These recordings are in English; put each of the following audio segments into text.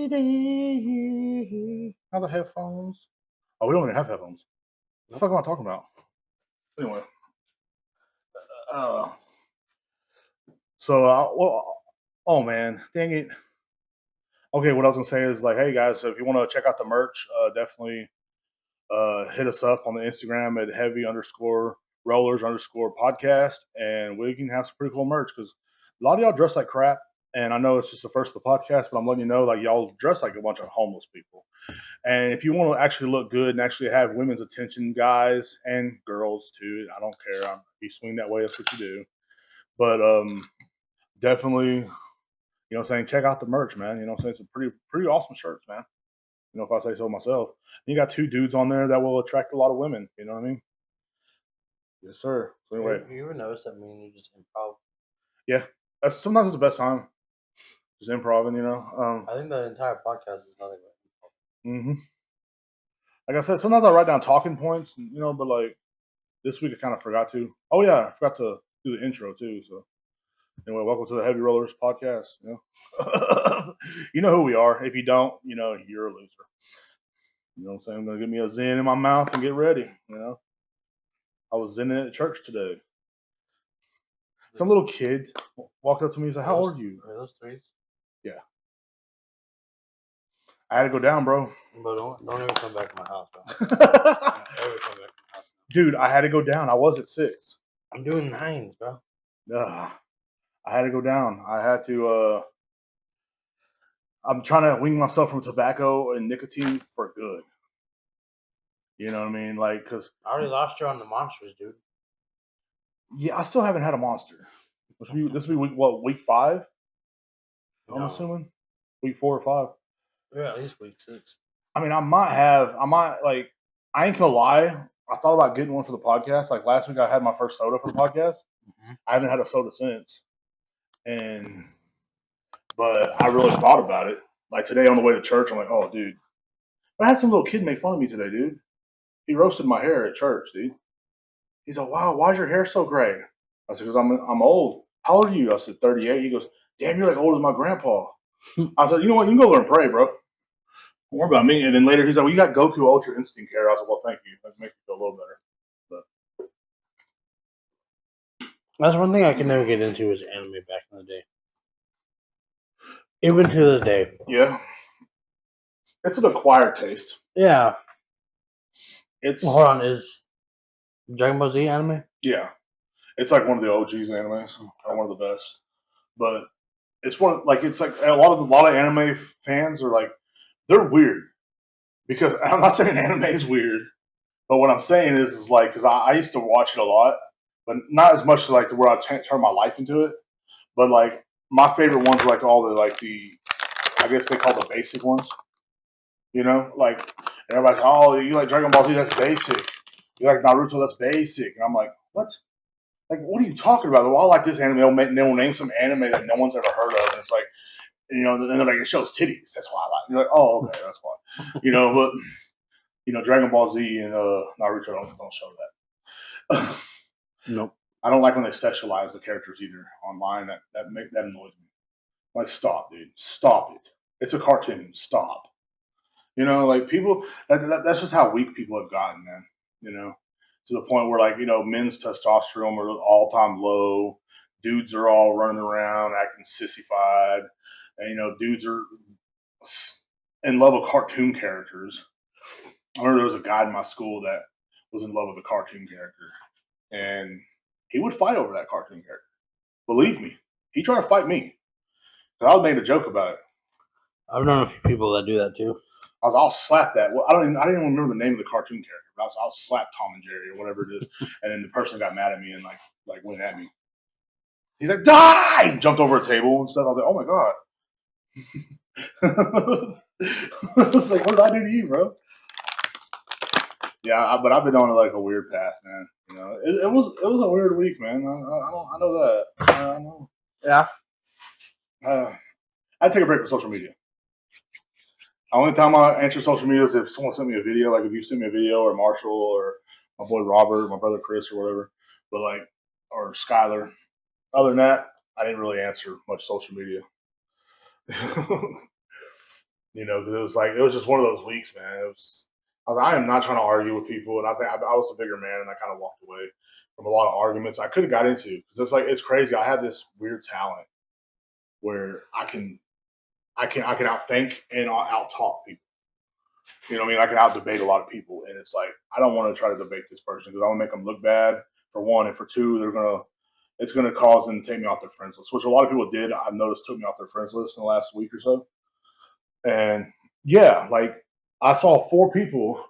Now the headphones. Oh, we don't even have headphones. What the fuck am I talking about? Anyway. Uh, oh man, dang it. Okay, what I was gonna say is like, hey guys, so if you want to check out the merch, definitely hit us up on the Instagram at heavy_rollers_podcast, and we can have some pretty cool merch because a lot of y'all dress like crap. And I know it's just the first of the podcast, but I'm letting you know, like y'all dress like a bunch of homeless people. And if you want to actually look good and actually have women's attention, guys and girls too, I don't care. You swing that way, that's what you do. But definitely, you know what I'm saying, check out the merch, man. You know what I'm saying? It's a pretty awesome shirts, man. You know, if I say so myself. And you got two dudes on there that will attract a lot of women. You know what I mean? Yes, sir. So anyway, you ever notice that me and you just improv? Yeah, sometimes it's the best time. Just improving, you know. I think the entire podcast is nothing but improv. Mm-hmm. Like I said, sometimes I write down talking points, you know, but like this week I kind of forgot to. Oh yeah, I forgot to do the intro too. So anyway, welcome to the Heavy Rollers podcast. You know, you know who we are. If you don't, you know, you're a loser. You know what I'm saying? I'm gonna get me a Zen in my mouth and get ready. You know, I was zenning at church today. Some little kid walked up to me and said, "How old are you?" Are those threes? Yeah. I had to go down, bro. But don't ever come back to my house, bro. Don't ever come back to my house. Dude, I had to go down. I was at 6. I'm doing 9s, bro. I had to go down. I had to. I'm trying to wean myself from tobacco and nicotine for good. You know what I mean? Like, because I already lost you on the monsters, dude. Yeah, I still haven't had a monster. This will be week 5? I'm assuming week 4 or 5. Yeah, at least week 6. I mean, I might like. I ain't gonna lie. I thought about getting one for the podcast. Like last week, I had my first soda for the podcast. Mm-hmm. I haven't had a soda since, but I really thought about it. Like today on the way to church, I'm like, oh, dude. But I had some little kid make fun of me today, dude. He roasted my hair at church, dude. He's like, wow, why's your hair so gray? I said, because I'm old. How old are you? I said, 38. He goes, damn, you're like old as my grandpa. I said, you know what? You can go there and pray, bro. Don't worry about me. And then later he's like, well, you got Goku Ultra Instinct hair. I was like, well, thank you. That makes me feel a little better. But that's one thing I could never get into was anime back in the day. Even to this day. Yeah. It's an acquired taste. Yeah. Hold on, is Dragon Ball Z anime? Yeah. It's like one of the OGs animes, or one of the best. But it's it's like a lot of anime fans are like, they're weird. Because I'm not saying anime is weird, but what I'm saying is like, because I used to watch it a lot, but not as much like where I turn my life into it. But like my favorite ones are like all the I guess they call the basic ones. You know, like and everybody's like, oh, you like Dragon Ball Z? That's basic. You like Naruto? That's basic. And I'm like, what? Like, what are you talking about? Well, I like this anime. They will name some anime that no one's ever heard of, and it's like, you know, and they're like, it shows titties. That's why I like. You're like, oh, okay, that's why. You know, but you know, Dragon Ball Z and Naruto don't show that. Nope. I don't like when they sexualize the characters either online. That annoys me. Like, stop, dude. Stop it. It's a cartoon. Stop. You know, like people. That's just how weak people have gotten, man. You know, to the point where like, you know, men's testosterone are all time low. Dudes are all running around acting sissified, and you know, dudes are in love with cartoon characters. I remember there was a guy in my school that was in love with a cartoon character, and he would fight over that cartoon character. Believe me, he tried to fight me. I was making a joke about it. I've known a few people that do that too. I'll slap that. Well, I didn't even remember the name of the cartoon character, but I'll slap Tom and Jerry or whatever it is. And then the person got mad at me and like went at me. He's like, die! He jumped over a table and stuff. I was like, oh my god. It's like, what did I do to you, bro? Yeah, but I've been on like a weird path, man. You know, it was a weird week, man. I know that. I know. Yeah. I take a break from social media. The only time I answer social media is if someone sent me a video, like if you sent me a video, or Marshall, or my boy Robert, my brother Chris, or whatever. But like, or Skylar. Other than that, I didn't really answer much social media. Because it was just one of those weeks, man. I am not trying to argue with people, and I think I was a bigger man, and I kind of walked away from a lot of arguments I could have got into because it's crazy. I have this weird talent where I can outthink and out talk people. You know what I mean? I can out debate a lot of people, and it's like I don't want to try to debate this person because I want to make them look bad for one, and for two, it's gonna cause them to take me off their friends list, which a lot of people did. I've noticed took me off their friends list in the last week or so, and yeah, like I saw 4 people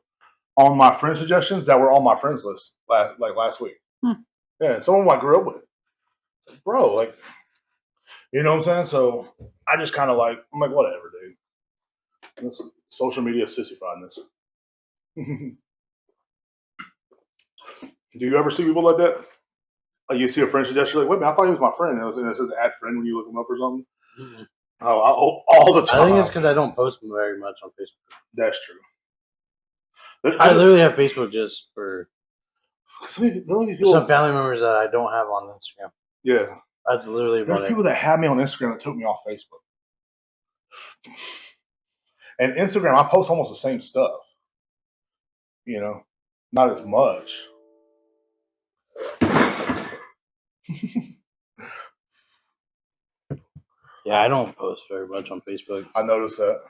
on my friend suggestions that were on my friends list last week. Yeah, and some of them I grew up with, bro. Like, you know what I'm saying? So I just kind of I'm like, whatever, dude. This social media sissifiedness. Do you ever see people like that? Like you see a friend suggestion, like, wait a minute, I thought he was my friend. And it says add friend when you look him up or something. Mm-hmm. Oh, all the time. I think it's because I don't post very much on Facebook. That's true. I literally have Facebook just for some family members that I don't have on Instagram. Yeah. That's literally There's people that have me on Instagram that took me off Facebook. And Instagram, I post almost the same stuff. Not as much. Yeah, I don't post very much on Facebook. I noticed that.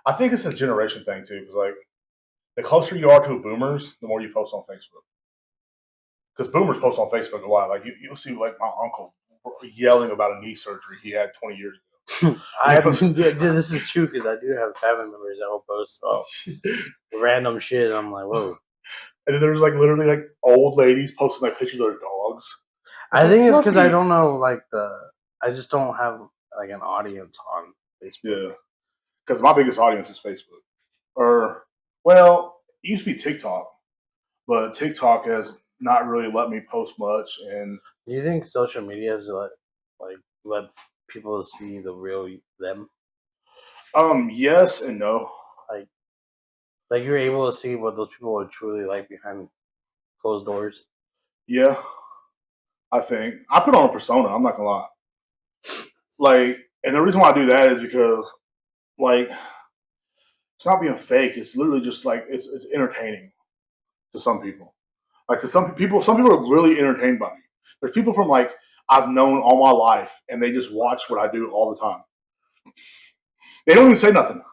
I think it's a generation thing too, because the closer you are to boomers, the more you post on Facebook. Because boomers post on Facebook a lot. Like you'll see, like my uncle yelling about a knee surgery he had 20 years ago. This is true because I do have family members that will post random shit. And I'm like, whoa. And then there's literally old ladies posting pictures of their dogs. I think it's because I don't know I just don't have an audience on Facebook. Yeah, because my biggest audience is Facebook. It used to be TikTok, but TikTok has not really let me post much. And do you think social media has let people see the real them? Yes and no. Like you're able to see what those people are truly like behind closed doors. Yeah, I think I put on a persona. I'm not gonna lie. And the reason why I do that is because it's not being fake. It's literally just it's entertaining to some people. To some people are really entertained by me. There's people from I've known all my life, and they just watch what I do all the time. They don't even say nothing.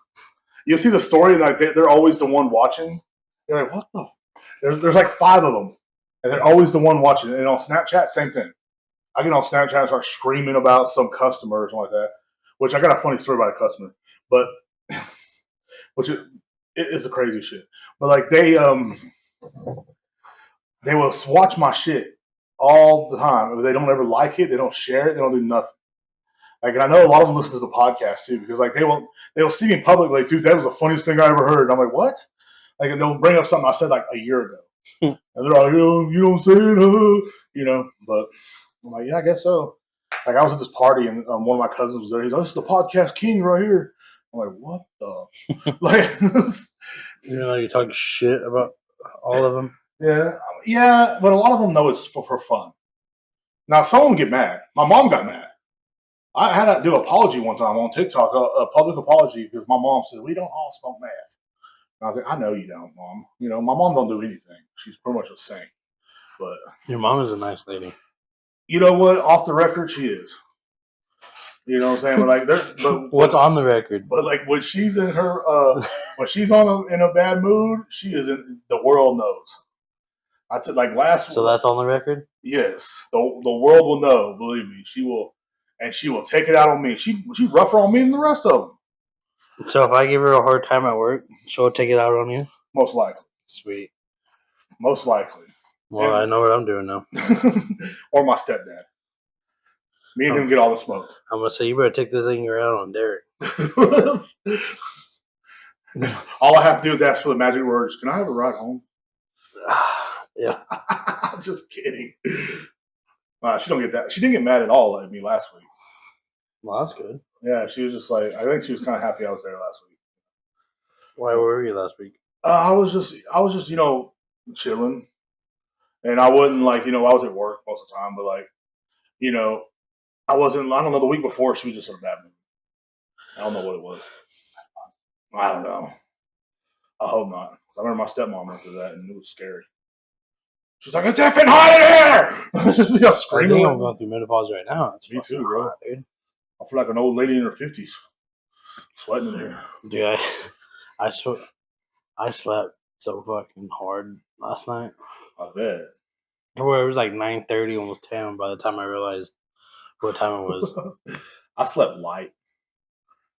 You see the story, and they're always the one watching. You're like, what the? There's 5 of them, and they're always the one watching. And on Snapchat, same thing. I get on Snapchat and start screaming about some customer or something like that. Which I got a funny story about a customer, but which is the crazy shit. But they will watch my shit all the time. If they don't ever like it, they don't share it, they don't do nothing. And I know a lot of them listen to the podcast too, because they'll see me in public like, dude, that was the funniest thing I ever heard. And I'm like, what? And they'll bring up something I said a year ago. And they're like, you don't say it, but I'm like, yeah, I guess so. I was at this party and one of my cousins was there. He's like, this is the podcast king right here. I'm like, what the? You're talking shit about all of them. Yeah, but a lot of them know it's for fun. Now, some of them get mad. My mom got mad. I had to do an apology one time on TikTok, a public apology, because my mom said, we don't all smoke meth. And I was like, I know you don't, Mom. My mom don't do anything. She's pretty much a saint. But your mom is a nice lady. You know what? Off the record, she is. You know what I'm saying? But what's on the record? But when she's in her, when she's in a bad mood, she is in. The world knows. I said last. So that's on the record. Yes, the world will know. Believe me, she will, and she will take it out on me. She rougher on me than the rest of them. So if I give her a hard time at work, she'll take it out on you. Most likely. Sweet. Most likely. Well, I know what I'm doing now. Or my stepdad. Me and him get all the smoke. I'm gonna say you better take this thing out on Derek. All I have to do is ask for the magic words. Can I have a ride home? Yeah. I'm just kidding. She don't get that. She didn't get mad at all at me last week. Well, that's good. Yeah, she was just I think she was kind of happy I was there last week. Why were you last week? I was just chilling, and I wasn't I was at work most of the time, but I wasn't. I don't know. The week before, she was just in a bad mood. I don't know what it was. I don't know. I hope not. I remember my stepmom went through that, and it was scary. She's like, "It's effing hot in here!" Just I screaming. think I'm going through menopause right now. It's Me too, fucking bro. hot, dude. I feel like an old lady in her 50s, sweating in here. Dude, I slept so fucking hard last night. I bet. Well, it was like 9:30, almost 10 by the time I realized what time it was. I slept light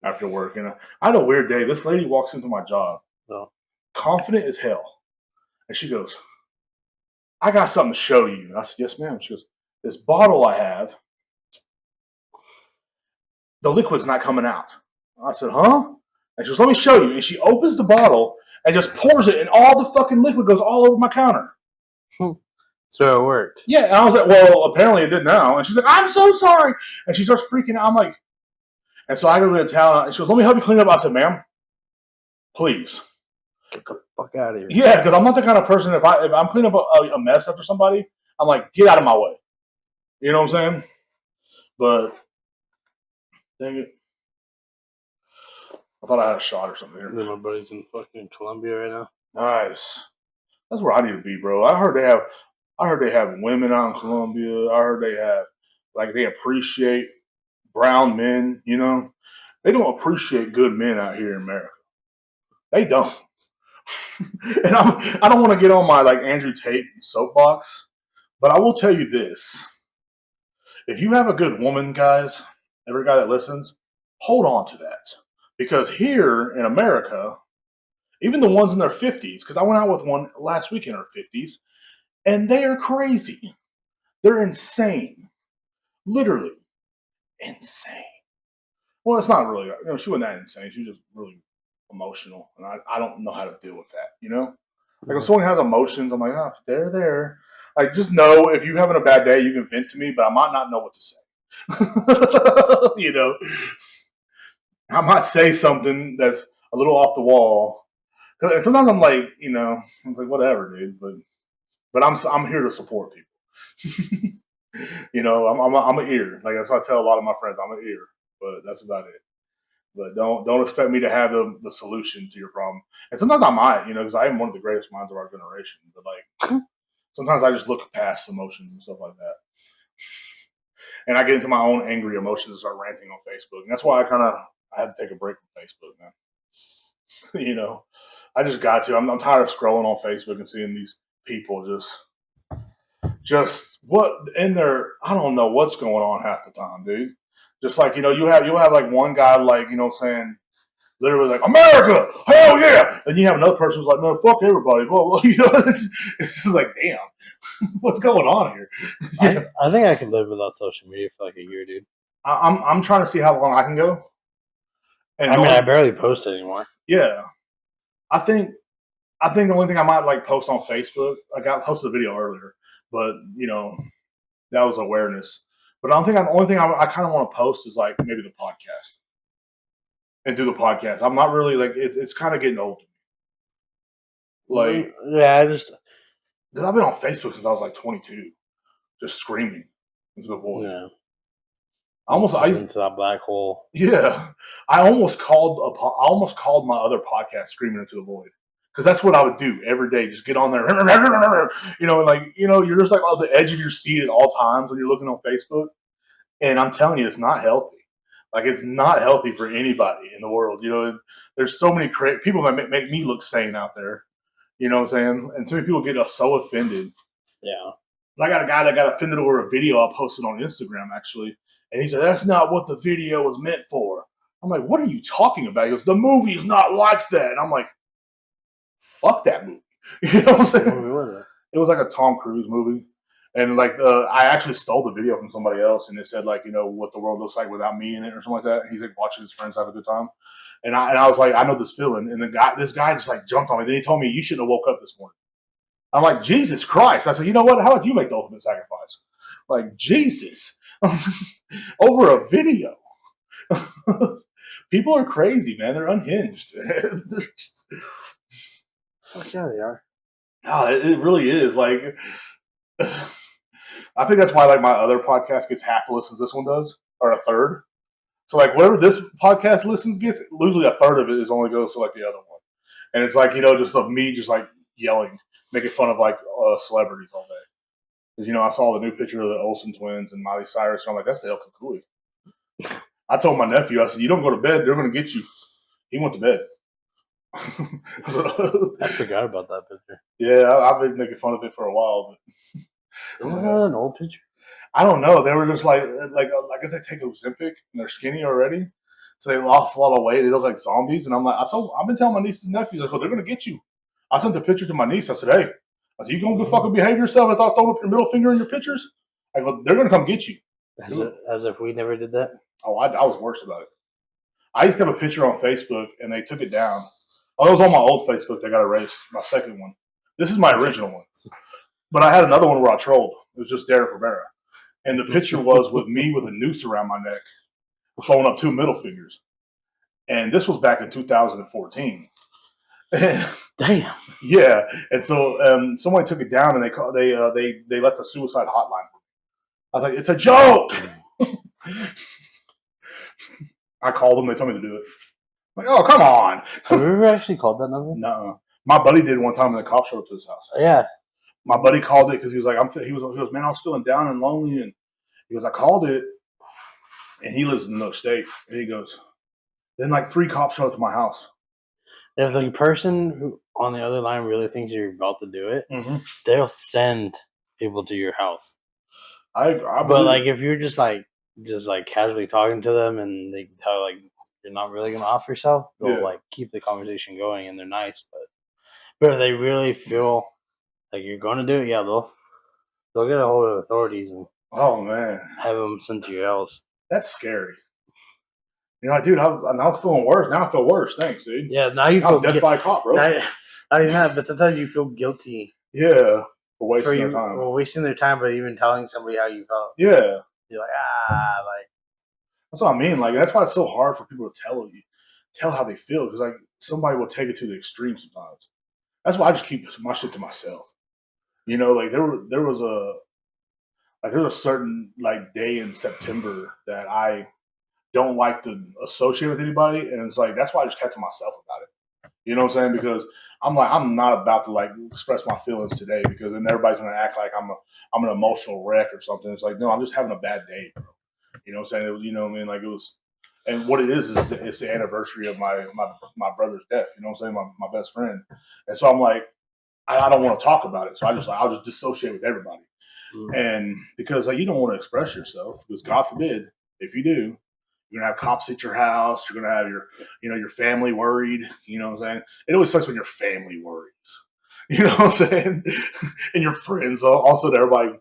after work, and I had a weird day. This lady walks into my job, So, confident as hell, and she goes, "I got something to show you." And I said, "Yes, ma'am." She goes, "This bottle I have, the liquid's not coming out." I said, "Huh?" And she goes, "Let me show you." And she opens the bottle and just pours it, and all the fucking liquid goes all over my counter. so it worked. Yeah, and I was like, "Well, apparently it did now." And she's like, "I'm so sorry," and she starts freaking out. I'm like, and so I go to the towel, and she goes, "Let me help you clean it up." I said, "Ma'am, please." Get the fuck out of here. Yeah, because I'm not the kind of person, if I'm cleaning up a mess after somebody, I'm like, get out of my way. You know what I'm saying? But dang it, I thought I had a shot or something here. My buddy's in fucking Colombia right now. Nice. That's where I need to be, bro. I heard they have women out in Colombia. I heard they appreciate brown men. You know, they don't appreciate good men out here in America. They don't. And I don't want to get on my like Andrew Tate soapbox, but I will tell you this: if you have a good woman, guys, every guy that listens, hold on to that, because here in America, even the ones in their 50s, because I went out with one last week in her 50s, and they are crazy. They're insane. Literally insane. Well, it's not really, she wasn't that insane. She was just really emotional. And I don't know how to deal with that, you know? Like if someone has emotions, I'm like, oh, they're there. Like just know if you're having a bad day, you can vent to me, but I might not know what to say. You know? I might say something that's a little off the wall. And sometimes I'm like, I'm like, whatever, dude. But I'm here to support people. I'm an ear. Like that's what I tell a lot of my friends. I'm an ear, but that's about it. But don't expect me to have the solution to your problem. And sometimes I might, because I am one of the greatest minds of our generation. But like sometimes I just look past emotions and stuff like that, and I get into my own angry emotions and start ranting on Facebook. And that's why I had to take a break from Facebook, man. I just got to. I'm tired of scrolling on Facebook and seeing these people just what in their, I don't know what's going on half the time, dude. Just like you have like one guy like saying literally like America, hell yeah, and you have another person who's like, no, fuck everybody. Well, it's just like, damn, what's going on here? I think I could live without social media for like a year, dude. I'm trying to see how long I can go. And I barely post anymore. Yeah, I think the only thing I might like post on Facebook, like I posted a video earlier, but that was awareness. But I don't think the only thing I kind of want to post is like maybe the podcast and do the podcast. I'm not really like it's kind of getting old to me. Like yeah, because I've been on Facebook since I was like 22, just screaming into the void. Yeah. Into that black hole. Yeah, I almost called my other podcast "Screaming into the Void" because that's what I would do every day. Just get on there, you're just like on the edge of your seat at all times when you're looking on Facebook. And I'm telling you, it's not healthy. Like it's not healthy for anybody in the world. There's so many people that make me look sane out there. You know what I'm saying? And so many people get so offended. Yeah. I got a guy that got offended over a video I posted on Instagram, actually. And he said, that's not what the video was meant for. I'm like, what are you talking about? He goes, the movie is not like that. And I'm like, fuck that movie. You know what I'm saying? What movie was it? It was like a Tom Cruise movie. And like, I actually stole the video from somebody else, and it said like, what the world looks like without me in it, or something like that. And he's like watching his friends have a good time, and I was like, I know this feeling. And this guy just like jumped on me. Then he told me, you shouldn't have woke up this morning. I'm like, Jesus Christ! I said, you know what? How about you make the ultimate sacrifice? Like Jesus, over a video. People are crazy, man. They're unhinged. Fuck yeah, they are. Oh, it really is. Like, I think that's why like my other podcast gets half the listens this one does, or a third. So like whatever this podcast listens gets, usually a third of it is only goes to like the other one, and it's like just of me just like yelling, making fun of like celebrities all day. Because I saw the new picture of the Olsen twins and Miley Cyrus, and I'm like, that's the El Cucuy. I told my nephew, I said, you don't go to bed, they're going to get you. He went to bed. I forgot about that picture. Yeah, I've been making fun of it for a while. But Isn't that an old picture? I don't know. They were just like I guess they take Ozempic and they're skinny already, so they lost a lot of weight. They look like zombies, and I'm like, I've been telling my nieces and nephews, like, oh, they're gonna get you. I sent the picture to my niece. I said, hey, you gonna go fucking behave yourself and throw up your middle finger in your pictures? I go, they're gonna come get you. As if we never did that. Oh, I was worse about it. I used to have a picture on Facebook, and they took it down. Oh, it was on my old Facebook. They got erased. My second one. This is my original one. But I had another one where I trolled. It was just Derek Rivera. And the picture was with me with a noose around my neck, throwing up two middle fingers. And this was back in 2014. Damn. Yeah. And so somebody took it down, and they left a suicide hotline for me. I was like, it's a joke. I called them. They told me to do it. I'm like, oh, come on. Have you ever actually called that number? No. My buddy did one time, and the cop showed up to his house. Yeah. My buddy called it because he was like, he goes, man, I was feeling down and lonely, and he goes, I called it, and he lives in another state, and he goes, then like 3 cops showed up to my house. If the person who on the other line really thinks you're about to do it, they'll send people to your house. But like if you're just like casually talking to them and they can tell like you're not really gonna off yourself, they'll like keep the conversation going and they're nice. But if they really feel like you're gonna do it, yeah, they'll get a hold of authorities and have them sent to your house. That's scary. Dude, I was feeling worse. Now I feel worse. Thanks, dude. Yeah, now you feel death by a cop, bro. Not even that, but sometimes you feel guilty. Yeah, for wasting their time. For wasting their time, but even telling somebody how you felt. Yeah, you're like that's what I mean. Like that's why it's so hard for people to tell how they feel, because like somebody will take it to the extreme sometimes. That's why I just keep my shit to myself. Like there was a certain like day in September that I don't like to associate with anybody, and it's like that's why I just kept to myself about it. You know what I'm saying? Because I'm not about to like express my feelings today, because then everybody's gonna act like I'm an emotional wreck or something. It's like, no, I'm just having a bad day, bro. You know what I'm saying? You know what I mean? Like it was, and what it is it's the anniversary of my brother's death. You know what I'm saying? My best friend, and so I'm like, I don't want to talk about it, so I'll just dissociate with everybody, and because like you don't want to express yourself, because God forbid if you do. You're gonna have cops at your house. You're gonna have your family worried. You know what I'm saying? It always sucks when your family worries. You know what I'm saying? And your friends also, that everybody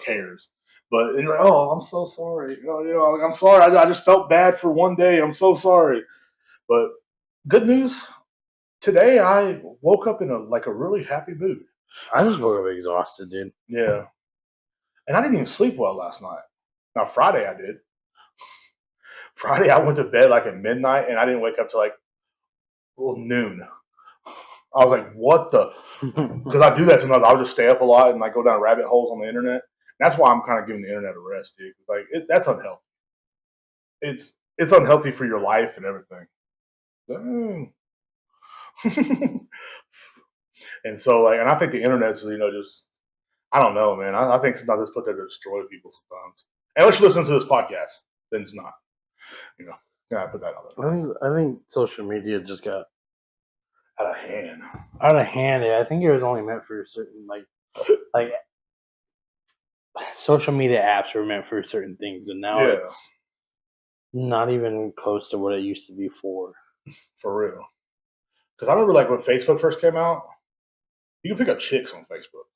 cares. But you're like, oh, I'm so sorry. Like, I'm sorry. I just felt bad for one day. I'm so sorry. But good news. Today I woke up in a really happy mood. I just woke up exhausted, dude. Yeah, and I didn't even sleep well last night. Now Friday I did. Friday, I went to bed like at midnight, and I didn't wake up till like noon. I was like, "What the?" Because I do that sometimes. I'll just stay up a lot and like go down rabbit holes on the internet. That's why I'm kind of giving the internet a rest, dude. Like that's unhealthy. It's unhealthy for your life and everything. And so like, and I think the internet's just I don't know, man. I think sometimes it's put there to destroy people sometimes. Unless you listen to this podcast, then it's not. Yeah, I put that out there. I think social media just got out of hand. Out of hand. I think it was only meant for certain like social media apps were meant for certain things, and now it's not even close to what it used to be for. For real. Because I remember like when Facebook first came out, you could pick up chicks on Facebook.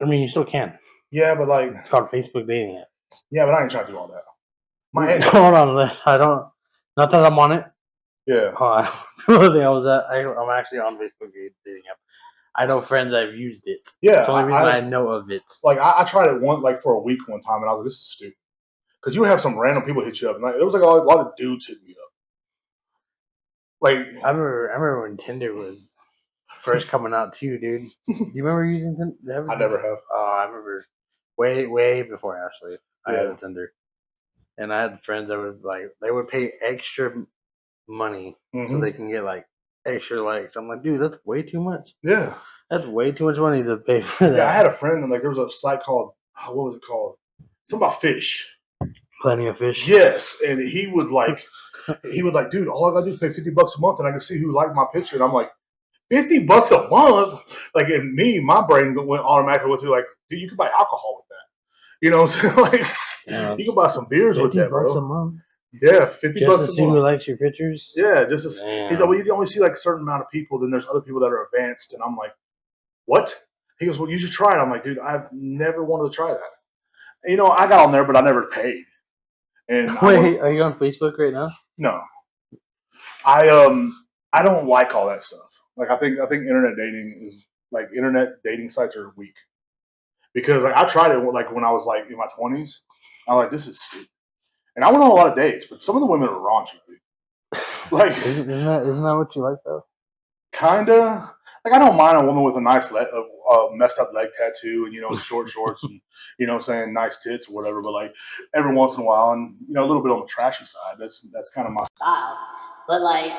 I mean, you still can. Yeah, but like it's called Facebook dating app. Yeah, but I ain't trying to do all that. Hold on, I don't. Not that I'm on it. Yeah. I don't think I was at. I'm actually on Facebook dating app. I know friends that have used it. Yeah, that's the only reason I know of it. Like I tried it for a week one time, and I was like, "This is stupid." Because you would have some random people hit you up, and like, there was like a lot of dudes hitting me up. Like I remember when Tinder was first coming out too, dude. Do you remember using Tinder? I never have. I remember way before Ashley. I had a Tinder. And I had friends that would like they would pay extra money so they can get like extra likes. I'm like, dude, that's way too much. Yeah, that's way too much money to pay for that. Yeah, I had a friend and like there was a site called what was it called? Something about fish. Plenty of fish. Yes, and he would like, dude, all I gotta do is pay $50 a month, and I can see who liked my picture. And I'm like, $50 a month? Like, in me, my brain went automatically to like, dude, you could buy alcohol with that. You know what I'm saying? Like, you can buy some beers with that, bro. $50 a month. Yeah, $50 just to a see month. who likes your pictures. Yeah, just to, he's like, well, you can only see like a certain amount of people. Then there's other people that are advanced, and I'm like, what? He goes, well, you should try it. I'm like, dude, I've never wanted to try that. And, you know, I got on there, but I never paid. And wait, are you on Facebook right now? No, I don't like all that stuff. Like, I think internet dating is like internet dating sites are weak because like I tried it like when I was like in my 20s. I'm like, this is stupid. And I went on a lot of dates, but some of the women are raunchy. Like, isn't that what you like though? Kinda. Like, I don't mind a woman with a nice messed up leg tattoo and, you know, short shorts and, you know, saying nice tits or whatever. But like every once in a while, and, you know, a little bit on the trashy side. That's kind of my style. But like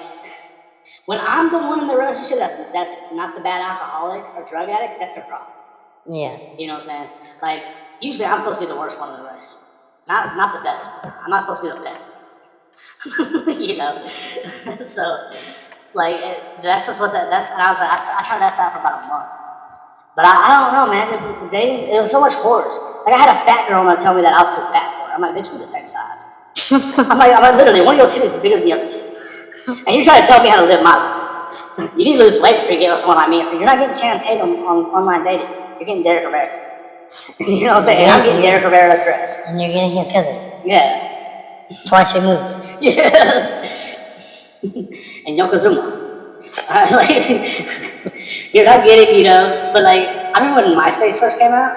when I'm the one in the relationship that's not the bad alcoholic or drug addict, that's a problem. Yeah. You know what I'm saying? Like usually I'm supposed to be the worst one in the relationship. Not the best one. I'm not supposed to be the best one. You know? So like that's just what that's and I was like I tried that out for about a month. But I don't know, man. Just dating, it was so much worse. Like I had a fat girl that told me that I was too fat for her. I'm like, bitch, we the same size. I'm like, literally, one of your titties is bigger than the other two. And you're trying to tell me how to live my life. You need to lose weight before you get someone like me. So you're not getting Channing Tatum on online dating. You're getting Derek Rivera. You know what I'm saying? Yeah, I'm getting Derek Rivera dress. And you're getting his cousin. Yeah. Twice removed. Yeah. And Yokozuna. Like, you're not getting, you know, but like, I remember when MySpace first came out.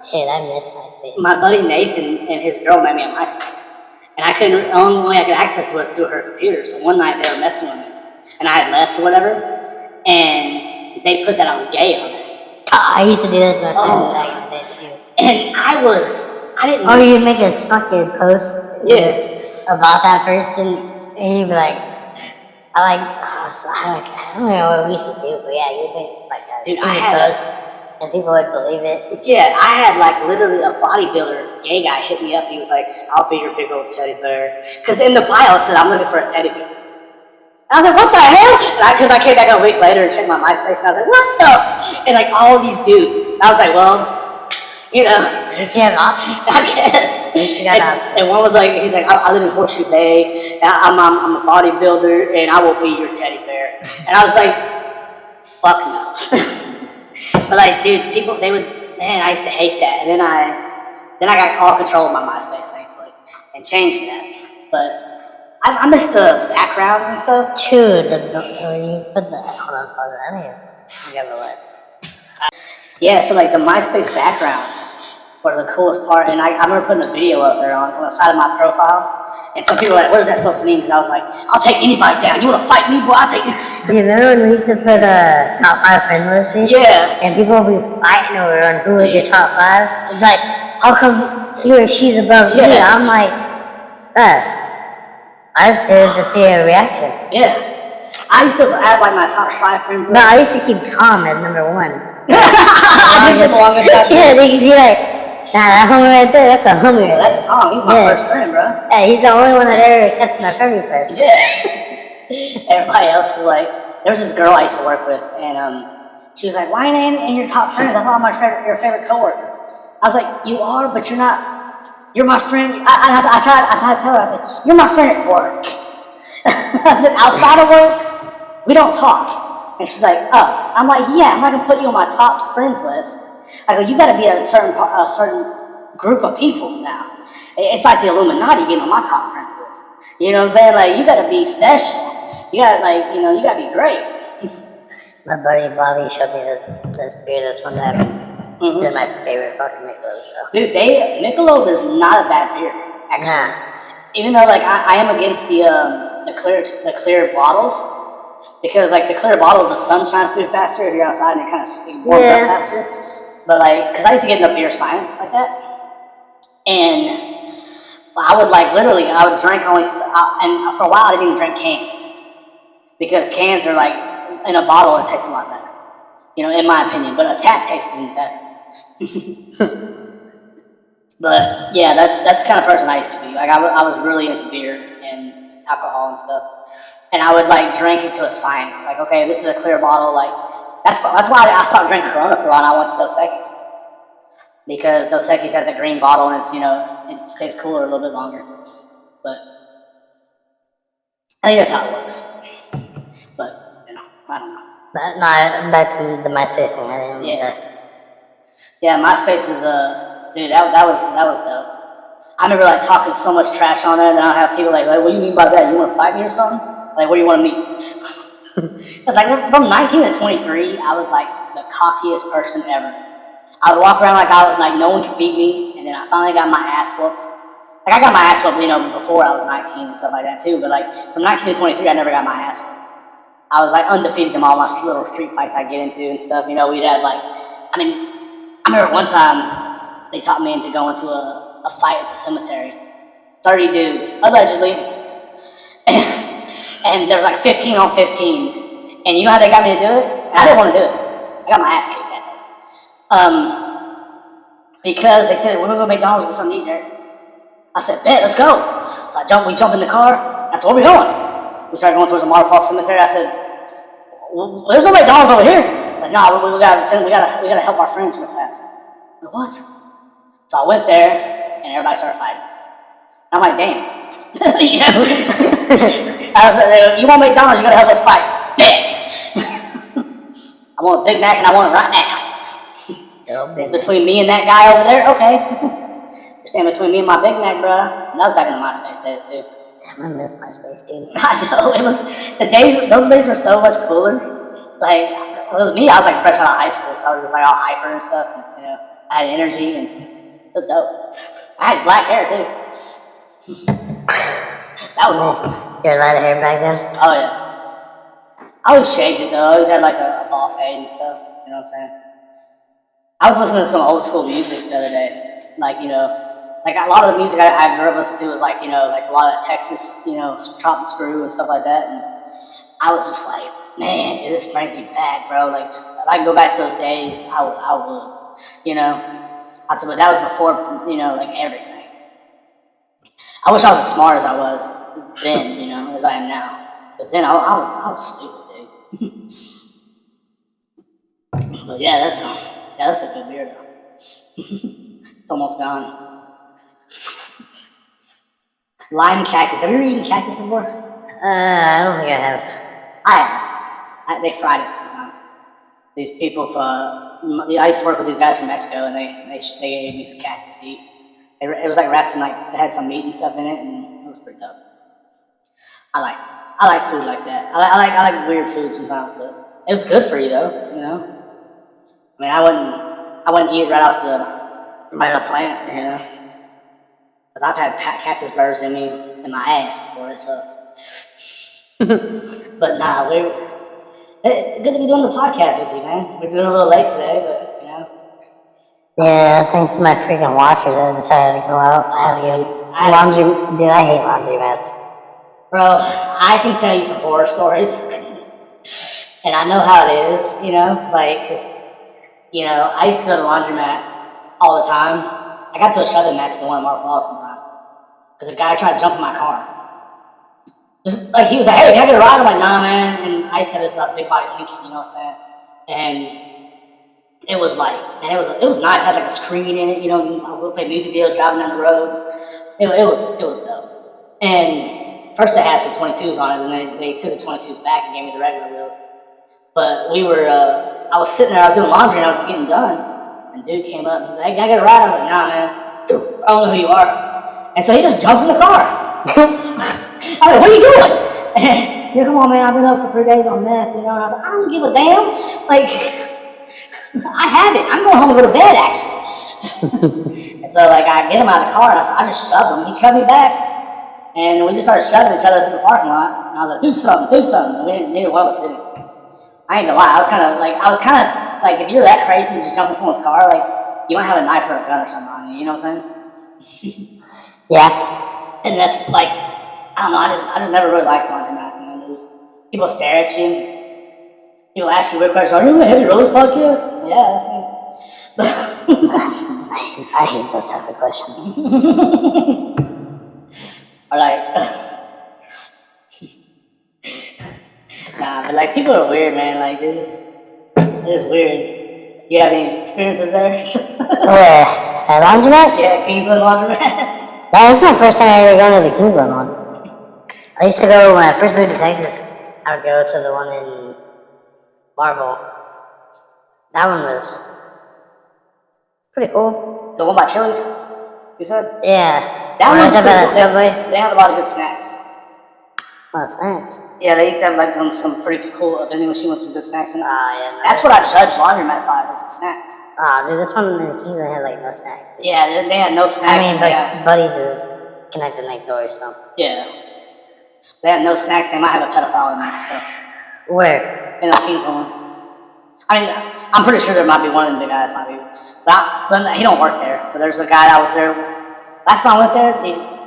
Shit, I miss MySpace. My buddy Nathan and his girl met me on MySpace. And I couldn't, the only way I could access it was through her computer. So one night they were messing with me. And I had left or whatever. And they put that I was gay on it. I used to do that to my friends back in the day too. And I didn't. Or you'd make a fucking post about that person. And you'd be like, I don't know what we used to do, but yeah, you'd make like a stupid post. And people would believe it. Yeah, I had like literally a bodybuilder gay guy hit me up. He was like, I'll be your big old teddy bear. Because in the bio it said, I'm looking for a teddy bear. And I was like, what the hell? Because I came back a week later and checked my MySpace and I was like, what the? And like all these dudes. I was like, well, you know. Did you have options? I guess. And one was like, he's like, I live in Horseshoe Bay. And I'm a bodybuilder and I will be your teddy bear. And I was like, fuck no. But like, dude, people, I used to hate that. And then I got all control of my MySpace, thankfully, and changed that. But I miss the backgrounds and stuff. Dude, you put that, hold on, pause it. I don't even remember what. Yeah, so like the MySpace backgrounds were the coolest part. And I remember putting a video up there on the side of my profile. And some people were like, what is that supposed to mean? Because I was like, I'll take anybody down. You want to fight me, boy? I'll take you. Do you remember when we used to put a top 5 friend list? Yeah. And people would be fighting over on who was your top 5. It's like, how come he or she's above me? I'm like, I just did it to see a reaction. Yeah. I used to have like my top 5 friends. No, I used to keep calm at number 1. I did the longest time. Yeah, because you're like, nah, that homie right there, that's a homie right there. That's Tom, he's my first friend, bro. Yeah, he's the only one that ever accepted my friend request. Yeah. Everybody else was like, there was this girl I used to work with, and she was like, why ain't I in your top friends? I thought I'm your favorite coworker. I was like, you are, but you're not. You're my friend. I tried to tell her, I said, you're my friend at work. I said, outside of work, we don't talk. And she's like, oh. I'm like, yeah, I'm not gonna put you on my top friends list. I go, you gotta be a certain group of people now. It's like the Illuminati getting on my top friends list. You know what I'm saying? Like, you gotta be special. You gotta, you gotta be great. My buddy Bobby showed me this beer this one time. They're my favorite fucking Michelob show. Dude, Michelob is not a bad beer, actually. Nah. Even though, like, I am against the clear bottles, because, like, the clear bottles, the sun shines through faster if you're outside and it kind of warms up faster. But, like, because I used to get into beer science like that. And I would like literally, I would drink only, and for a while I didn't even drink cans because cans are like in a bottle. It tastes a lot better, in my opinion. But a tap tastes even better. But yeah, that's the kind of person I used to be. Like I was really into beer and alcohol and stuff, and I would like drink it to a science. Like, okay, this is a clear bottle. Like that's why I stopped drinking Corona for a while. And I went to Dos Equis because Dos Equis has a green bottle and it's it stays cooler a little bit longer. But I think that's how it works. But I don't know. But no, back to the MySpace thing. I didn't. Yeah, MySpace is dude. That was dope. I remember like talking so much trash on there, and I have people like, what do you mean by that? You want to fight me or something? Like, where do you want to meet? It's like from 19 to 23, I was like the cockiest person ever. I would walk around like no one could beat me, and then I finally got my ass whooped. Like I got my ass whooped, before I was 19 and stuff like that too. But like from 19 to 23, I never got my ass whooped. I was like undefeated in all my little street fights I get into and stuff. We'd have I remember one time they taught me into going to a fight at the cemetery. 30 dudes, allegedly. And there was like 15 on 15. And you know how they got me to do it? And I didn't want to do it. I got my ass kicked that day. Because they said, we're going to go to McDonald's and get something to eat there. I said, bet, let's go. So we jump in the car. I said, where we going? We started going towards the Marble Falls Cemetery. I said, well, there's no McDonald's over here. Like, no, we gotta help our friends real fast. Like, what? So I went there, and everybody started fighting. I'm like, damn. I said, you want McDonald's, you gotta help us fight. Big. I want a Big Mac, and I want it right now. It's between me and that guy over there. Okay. You're standing between me and my Big Mac, bro. And that was back in the MySpace days too. Damn, I miss MySpace, dude. I know, those days were so much cooler. Like, it was me, I was like fresh out of high school, so I was just like all hyper and stuff, and, I had energy, and it was dope. I had black hair too. That was awesome. You had a lot of hair back then? Oh yeah. I always shaved it though, I always had like a ball fade and stuff, you know what I'm saying? I was listening to some old school music the other day, like a lot of the music I grew up listening to was like a lot of Texas, chop and screw and stuff like that. And I was just like, man, dude, this brings me back, bro. Like, just if I could go back to those days, I would. I said, but that was before, like everything. I wish I was as smart as I was then, as I am now. Because then I was stupid, dude. But yeah, that's a good beer though. It's almost gone. Lime cactus. Have you ever eaten cactus before? I don't think I have. I have. They fried it. These people from I used to work with these guys from Mexico, and they gave me some cactus to eat. It was like wrapped in it had some meat and stuff in it, and it was pretty dope. I like food like that. I like weird food sometimes, but it was good for you though. I wouldn't eat it right off the plant, Because I've had cactus burrs in my ass before, it sucks. But nah, it's good to be doing the podcast with you, man. We're doing a little late today, but Yeah, thanks to my freaking washer that decided to go out. I had to go laundry. Dude, I hate laundromats. Bro, I can tell you some horror stories. And I know how it is, because, I used to go to the laundromat all the time. I got to a shoving match in the one in Marble Falls one time. Because a guy tried to jump in my car. Just like he was like, hey, can I get a ride? I'm like, nah, man. And I used to have this big body Lincoln, you know what I'm saying? And it was like, man, it was nice. It had like a screen in it, I would play music videos driving down the road. It was dope. And first they had some 22s on it, and they took the 22s back and gave me the regular wheels. But I was sitting there, I was doing laundry, and I was getting done. And dude came up, and he's like, hey, can I get a ride? I was like, nah, man. I don't know who you are. And so he just jumps in the car. I'm like, what are you doing? And come on, man, I've been up for 3 days on meth, And I was like, I don't give a damn. Like, I have it. I'm going home to go to bed, actually. And so, I get him out of the car, and I just shoved him. He shoved me back. And we just started shoving each other through the parking lot. And I was like, do something. And neither one of us did it. I ain't gonna lie, I was kind of like, if you're that crazy and just jump in someone's car, you might have a knife or a gun or something on you, you know what I'm saying? Yeah. And that's like, I don't know. I just never really liked laundromats, man. People stare at you. People ask you weird questions. Are you in the Heavy Rollers podcast? Yeah, that's me. I hate those type of questions. Or like, nah, but like people are weird, man. Like they're just weird. You have any experiences there? Where? At laundromat? Yeah, Kingsland laundromat. That was my first time ever going to the Queensland one. I used to go when I first moved to Texas. I would go to the one in Marble. That one was pretty cool. The one by Chili's, you said? Yeah. That one's up pretty at cool. that Subway. They have a lot of good snacks. Oh, thanks. Yeah, they used to have like some pretty cool vending machine with some good snacks in it. Yeah. That's what I judge laundromats by, was the snacks. Dude, this one in Queensland had like no snacks. Yeah, they had no snacks. I mean, but Buddy's is connected next door, so. Yeah. They had no snacks. They might have a pedophile in there. So Where? in the Kingsland one. I mean, I'm pretty sure there might be one of them big guys, might be. But he don't work there. But there's a guy that was there. Last time I went there,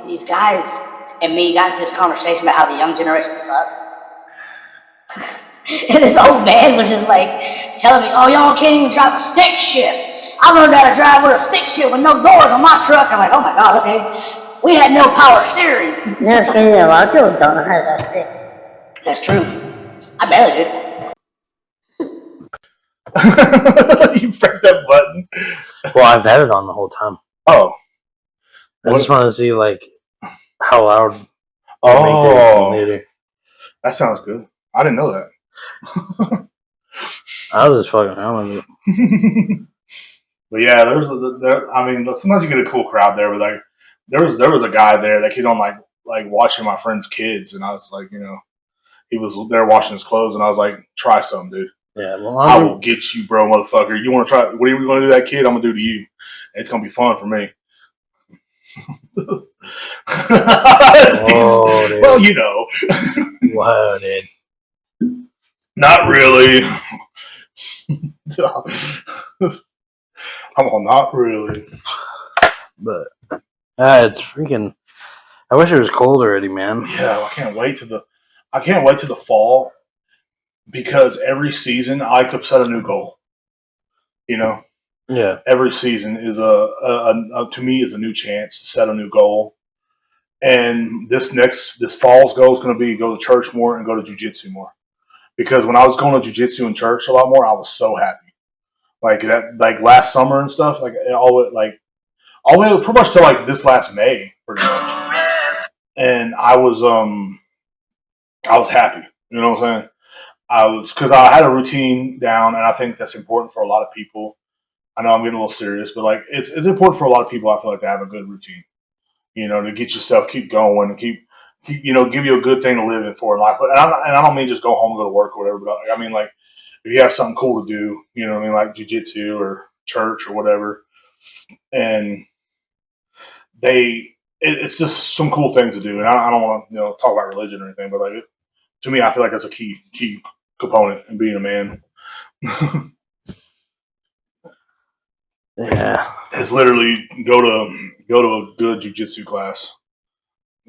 these guys and me got into this conversation about how the young generation sucks. And this old man was just like telling me, "Oh, y'all can't even drive a stick shift. I learned how to drive with a stick shift with no doors on my truck." I'm like, "Oh my god, okay." We had no power steering. You know, it's crazy. A lot of people don't know how to drive a stick. That's true. I barely did. You press that button. Well, I've had it on the whole time. Oh. I just want to see like how loud. Oh. Later. That sounds good. I didn't know that. I was just fucking around with it. But yeah, I mean, sometimes you get a cool crowd there, but like, there was a guy there that kept on like watching my friend's kids, and I was like, he was there washing his clothes, and I was like, try something, dude. Yeah, well, I will get you, bro, motherfucker. You want to try? What are you going to do to that kid? I'm gonna do to you. It's gonna be fun for me. Oh, well, you know. Wow, dude. Not really. I'm all, not really. But it's freaking. I wish it was cold already, man. Yeah, I can't wait to the fall, because every season I like to set a new goal. Yeah. Every season is to me is a new chance to set a new goal. And this fall's goal is going to be go to church more and go to jiu-jitsu more. Because when I was going to jiu-jitsu and church a lot more, I was so happy. Like that, like last summer and stuff, like all the way pretty much till like this last May, pretty much. And I was happy. You know what I'm saying? Because I had a routine down, and I think that's important for a lot of people. I know I'm getting a little serious, but like it's important for a lot of people. I feel like to have a good routine, to get yourself keep going and keep give you a good thing to live in for in life. But and I don't mean just go home and go to work or whatever. But I mean like if you have something cool to do, what I mean, like jiu-jitsu or church or whatever, and it's just some cool things to do. And I don't want to talk about religion or anything, but like to me, I feel like that's a key component in being a man. Yeah. Is literally go to a good jiu-jitsu class.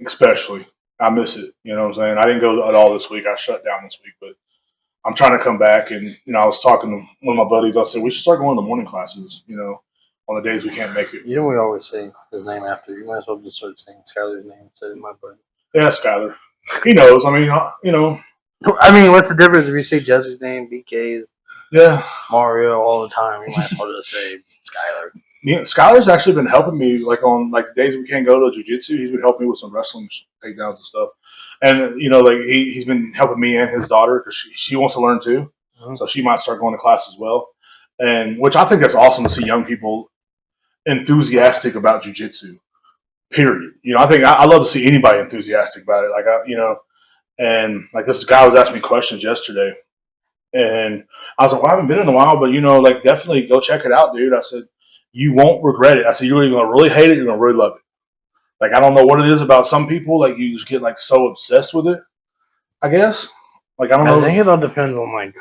Especially. I miss it. You know what I'm saying? I didn't go at all this week. I shut down this week, but I'm trying to come back. And, I was talking to one of my buddies. I said, we should start going to the morning classes, on the days we can't make it. We always say his name after. You might as well just start saying Skyler's name instead of my buddy. Yeah, Skyler. He knows. I mean, I mean, what's the difference if you say Jesse's name, BK's, Mario all the time? You might as well just say Skyler. Yeah, Skyler's actually been helping me, like on like the days we can't go to jiu-jitsu. He's been helping me with some wrestling takedowns and stuff. And like he's been helping me and his daughter because she wants to learn too, so she might start going to class as well. And which I think that's awesome to see young people enthusiastic about jiu-jitsu. Period. I think I love to see anybody enthusiastic about it. Like and like this guy was asking me questions yesterday, and I was like, well, I haven't been in a while, but like definitely go check it out, dude. I said, you won't regret it. I said, you're either going to really hate it, you're going to really love it. Like, I don't know what it is about some people. Like, you just get, like, so obsessed with it, I guess. Like, I don't know. I think it all depends on, like,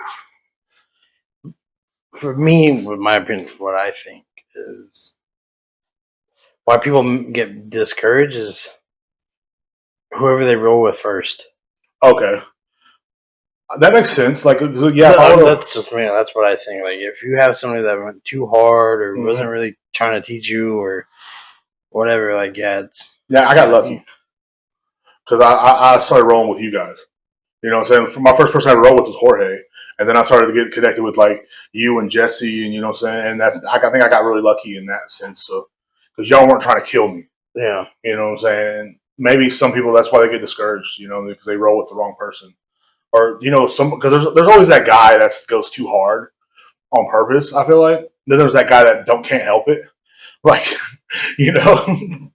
for me, with my opinion, what I think is why people get discouraged is whoever they roll with first. Okay. That makes sense. Like, That's just me. That's what I think. Like, if you have somebody that went too hard or wasn't really trying to teach you or whatever, like, yeah, I got lucky because I started rolling with you guys. You know what I'm saying? My first person I rolled with was Jorge, and then I started to get connected with like you and Jesse, and you know what I'm saying. And I think I got really lucky in that sense. So because y'all weren't trying to kill me. Yeah. You know what I'm saying? Maybe some people that's why they get discouraged. You know, because they roll with the wrong person. Or because there's always that guy that goes too hard on purpose. I feel like then there's that guy that can't help it, like you know.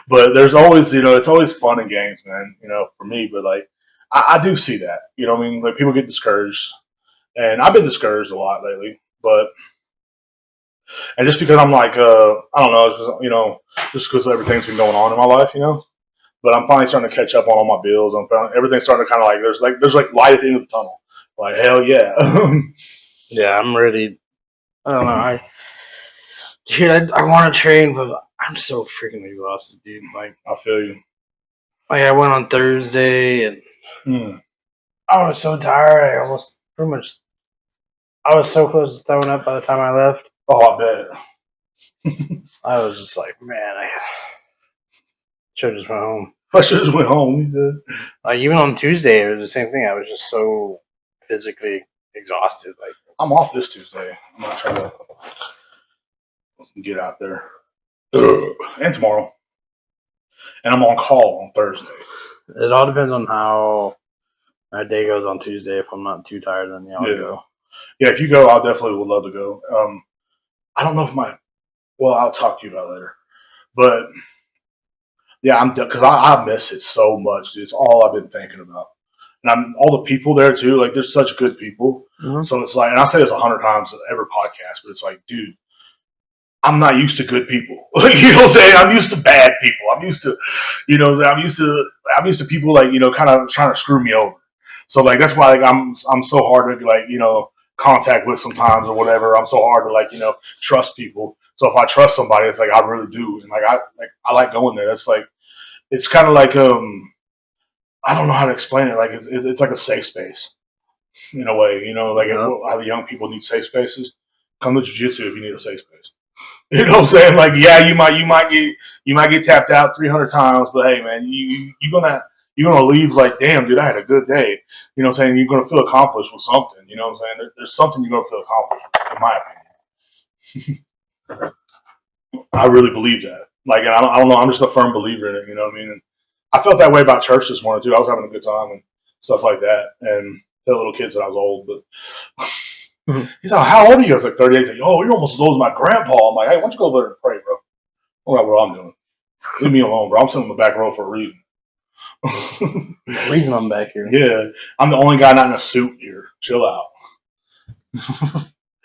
But there's always it's always fun and games, man. For me, but like I do see that. You know what I mean? Like people get discouraged, and I've been discouraged a lot lately. But and just because I'm like I don't know, just because everything's been going on in my life. But I'm finally starting to catch up on all my bills. Everything's starting to kind of there's light at the end of the tunnel. Like hell yeah. Yeah, I'm ready. I don't know. I want to train, but I'm so freaking exhausted, dude. Like I feel you. Like I went on Thursday and I was so tired. I almost pretty much. I was so close to throwing up by the time I left. Oh, I bet. I was just like, man, I should have just went home. I should have just went home. He said. Like even on Tuesday, it was the same thing. I was just so physically exhausted. Like I'm off this Tuesday. I'm not trying to get out there. And tomorrow. And I'm on call on Thursday. It all depends on how my day goes on Tuesday. If I'm not too tired, then I'll go. Yeah, if you go, I definitely would love to go. I don't know if I'll talk to you about it later. But yeah, because I miss it so much. It's all I've been thinking about. And all the people there too. Like, there's such good people. Mm-hmm. So it's like, and I say this 100 times every podcast, but it's like, dude, I'm not used to good people. You know what I'm saying? I'm used to bad people. I'm used to, I'm used to people like, kind of trying to screw me over. So like that's why like I'm so hard to like, contact with sometimes or whatever. I'm so hard to like, trust people. So if I trust somebody, it's like I really do. And like I like going there. That's like it's kind of like I don't know how to explain it. Like it's like a safe space in a way, like how the young people need safe spaces. Come to jiu-jitsu if you need a safe space. You know what I'm saying? Like, yeah, you might get tapped out 300 times, but hey, man, you're gonna leave like, damn, dude, I had a good day. You know what I'm saying? You're gonna feel accomplished with something. You know what I'm saying? There's something you're gonna feel accomplished with, in my opinion. I really believe that. Like, I don't know. I'm just a firm believer in it. You know what I mean? And I felt that way about church this morning too. I was having a good time and stuff like that, and the little kids that I was old, but. He's like, how old are you? I was like 38. He's like, oh, you're almost as old as my grandpa. I'm like, hey, why don't you go over there and pray, bro? I don't know what I'm doing. Leave me alone, bro. I'm sitting in the back row for a reason. The reason I'm back here. Yeah. I'm the only guy not in a suit here. Chill out.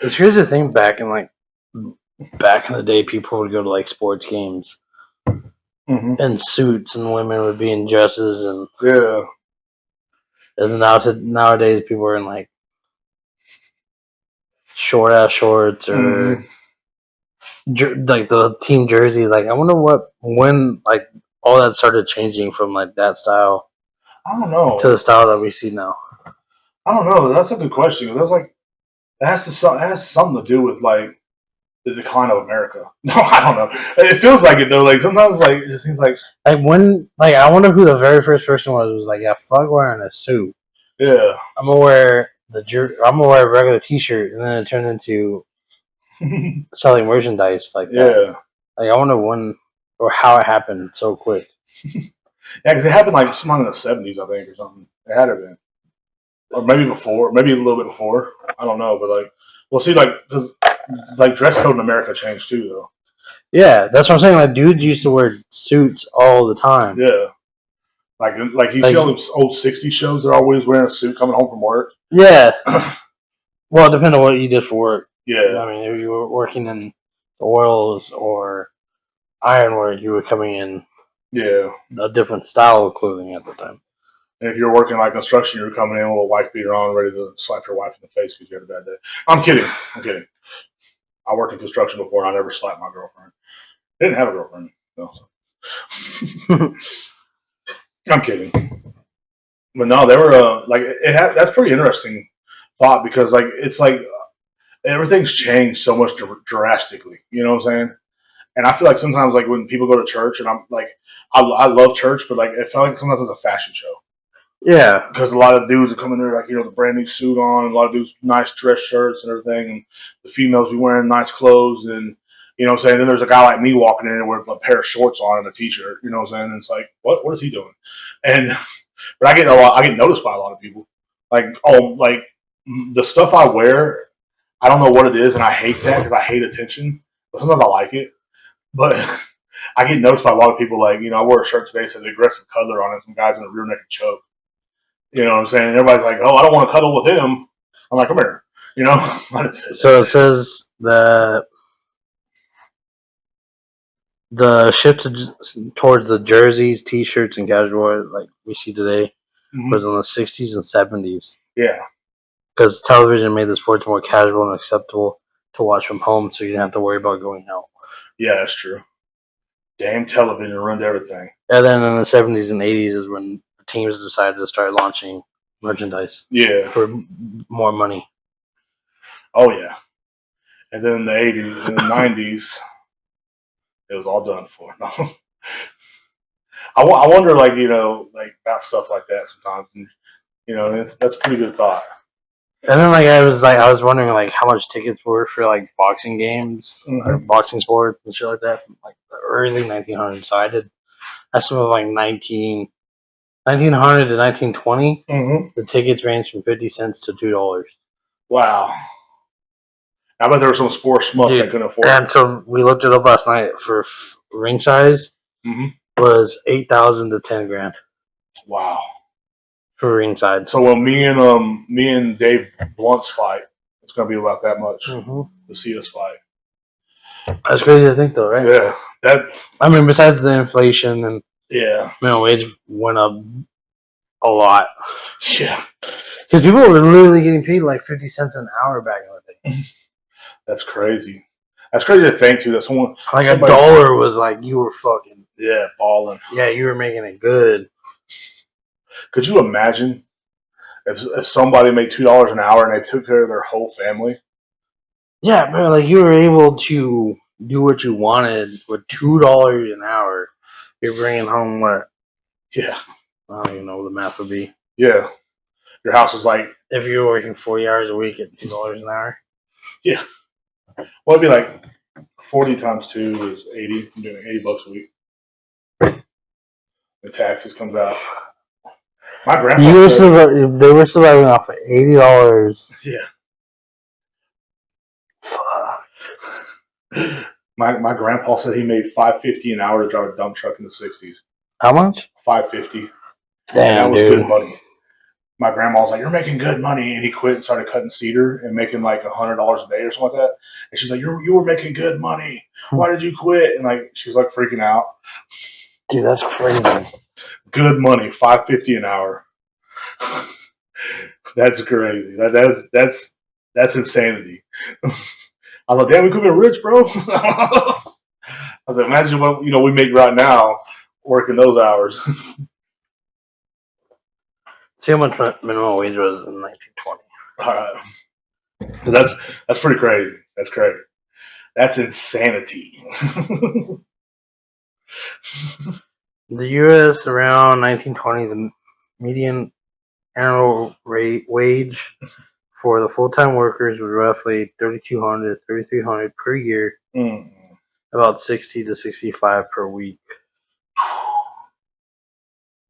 Here's the thing, back in the day, people would go to like sports games in suits and women would be in dresses and yeah. And nowadays people are in like short ass shorts or like the team jerseys. Like I wonder when like all that started changing from like that style. I don't know to the style that we see now. I don't know. That's a good question. That's like it has something to do with like the decline of America. No, I don't know. It feels like it though. Like sometimes like it just seems like when like I wonder who the very first person was like, yeah, fuck wearing a suit. Yeah. I'm gonna wear a regular t-shirt, and then it turned into selling merchandise like that. Yeah. Like I wonder when or how it happened so quick. Yeah, because it happened like sometime in the 70s, I think, or something. It had to have been. Or maybe before, maybe a little bit before. I don't know, but like, we'll see, like, because like dress code in America changed too, though. Yeah, that's what I'm saying. Like, dudes used to wear suits all the time. Yeah. Like you see all those old 60s shows, they're always wearing a suit coming home from work. Yeah. Well, it depends on what you did for work. Yeah. I mean, if you were working in the oils or ironwork, you were coming in a different style of clothing at the time. And if you're working like construction, you're coming in with a wife beater on, ready to slap your wife in the face because you had a bad day. I'm kidding. I worked in construction before, and I never slapped my girlfriend. I didn't have a girlfriend. No. I'm kidding. But no, they were like that's pretty interesting thought because like it's like everything's changed so much drastically. You know what I'm saying? And I feel like sometimes like when people go to church and I'm like I love church, but like it felt like sometimes it's a fashion show. Yeah, because a lot of dudes are coming there like the brand new suit on, and a lot of dudes nice dress shirts and everything, and the females be wearing nice clothes, and what I'm saying. Then there's a guy like me walking in with a pair of shorts on and a t-shirt. You know what I'm saying? And it's like, what is he doing? And but I get noticed by a lot of people. Like like the stuff I wear, I don't know what it is, and I hate that because I hate attention. But sometimes I like it. But I get noticed by a lot of people. Like I wore a shirt today that said the aggressive cuddler on it. Some guys in a rear naked choke. You know what I'm saying? Everybody's like, "Oh, I don't want to cuddle with him." I'm like, "Come here." So it says that the shift towards the jerseys, t-shirts, and casual like we see today was in the 60s and 70s. Yeah. Because television made the sports more casual and acceptable to watch from home, so you didn't have to worry about going out. Yeah, that's true. Damn television ruined everything. And then in the 70s and 80s is when the teams decided to start launching merchandise. Yeah. For more money. Oh, yeah. And then in the 80s and the 90s, it was all done for. No. I wonder, like, like about stuff like that sometimes. And, that's a pretty good thought. And then, I was wondering, like, how much tickets were for, like, boxing games or boxing sports and shit like that from, like, the early 1900s. So I did estimate of, like, 1900 to 1920. The tickets ranged from 50 cents to $2. Wow. I bet there was some sports schmuck that couldn't afford it. And so we looked it up last night for ring size. Was 8,000 to 10 grand. Wow. For ringside. So when me and Dave Blunt's fight, it's gonna be about that much to see us fight. That's crazy to think, though, right? Yeah. I mean, besides the inflation and minimum wage went up a lot. Yeah. Because people were literally getting paid like 50 cents an hour back in the day. That's crazy. That's crazy to think too. That somebody $1 was like you were fucking balling. Yeah, you were making it good. Could you imagine if somebody made $2 an hour and they took care of their whole family? Yeah, bro. Like you were able to do what you wanted with $2 an hour. You're bringing home what? Yeah. I don't even know what the math would be. Yeah. Your house is like if you were working 40 hours a week at $2 an hour. Yeah. Well, it'd be like 40 times 2 is 80. I'm doing $80 a week. The taxes comes out. My grandpa. They were surviving off of $80. Yeah. My grandpa said he made $5.50 an hour to drive a dump truck in the 60s. How much? $5.50. Damn, that was dude. good money. My grandma was like, "You're making good money," and he quit and started cutting cedar and making like $100 a day or something like that. And she's like, "You were making good money. Why did you quit?" And like she was like freaking out. Dude, that's crazy. Good money, $5.50 an hour. That's crazy. That's insanity. I was like, "Damn, we could be rich, bro." I was like, "Imagine what we make right now working those hours." See how much minimum wage was in 1920. All right. That's pretty crazy. That's crazy. That's insanity. The U.S. around 1920, the median annual wage for the full-time workers was roughly $3,200 to $3,300 per year, about 60 to 65 per week.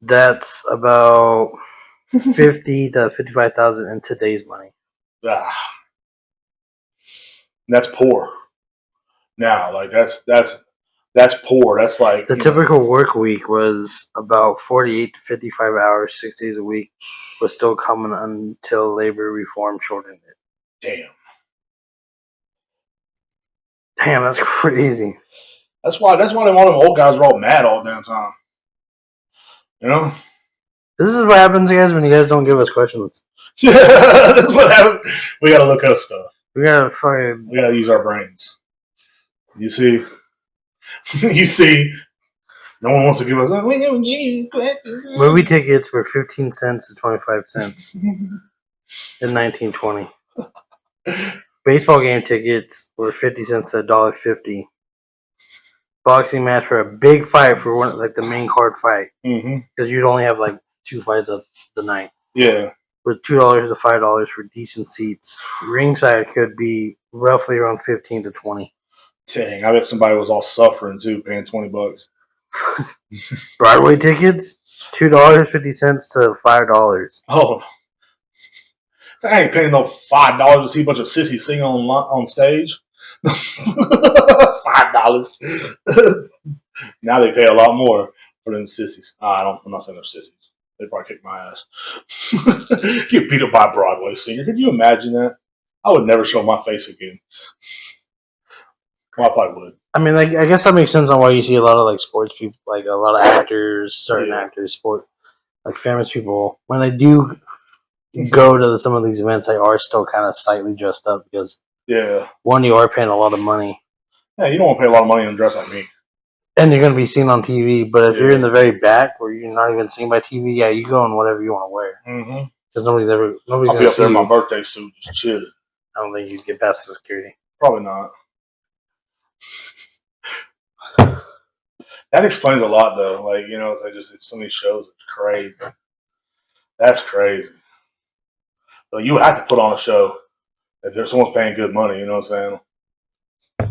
That's about 50 to 55,000 in today's money. That's poor. Now, like that's poor. That's like the typical work week was about 48 to 55 hours, 6 days a week, was still coming until labor reform shortened it. Damn, that's crazy. That's why them old guys are all mad all the damn time. This is what happens, guys, when you guys don't give us questions. Yeah, this is what happens. We gotta look up stuff. We gotta use our brains. You see? You see? No one wants to give us. We don't give you questions. Movie tickets were 15 cents to 25 cents in 1920. Baseball game tickets were 50 cents to $1.50. Boxing match for a big fight for one, like the main card fight, because you'd only have like 2 fights of the night. Yeah. With $2 to $5 for decent seats. Ringside could be roughly around 15 to 20. Dang, I bet somebody was all suffering too, paying $20. Broadway tickets, $2.50 to $5. Oh, so I ain't paying no $5 to see a bunch of sissies sing on stage. $5. Now they pay a lot more for them sissies. I'm not saying they're sissies. They probably kick my ass. Get beat up by a Broadway singer. Could you imagine that? I would never show my face again. Well, I probably would. I mean, I guess that makes sense on why you see a lot of like sports people, like a lot of actors, certain actors, like famous people, when they do go to some of these events, they are still kind of slightly dressed up because one, you are paying a lot of money. Yeah, you don't want to pay a lot of money and dress like me. And you're going to be seen on TV, but if you're in the very back where you're not even seen by TV, yeah, you go in whatever you want to wear. Because nobody's I'll going be to up there in my birthday suit, just chilling. I don't think you'd get past the security. Probably not. That explains a lot, though. Like, you know, it's some of these shows are crazy. That's crazy. So you have to put on a show if there's someone's paying good money. You know what I'm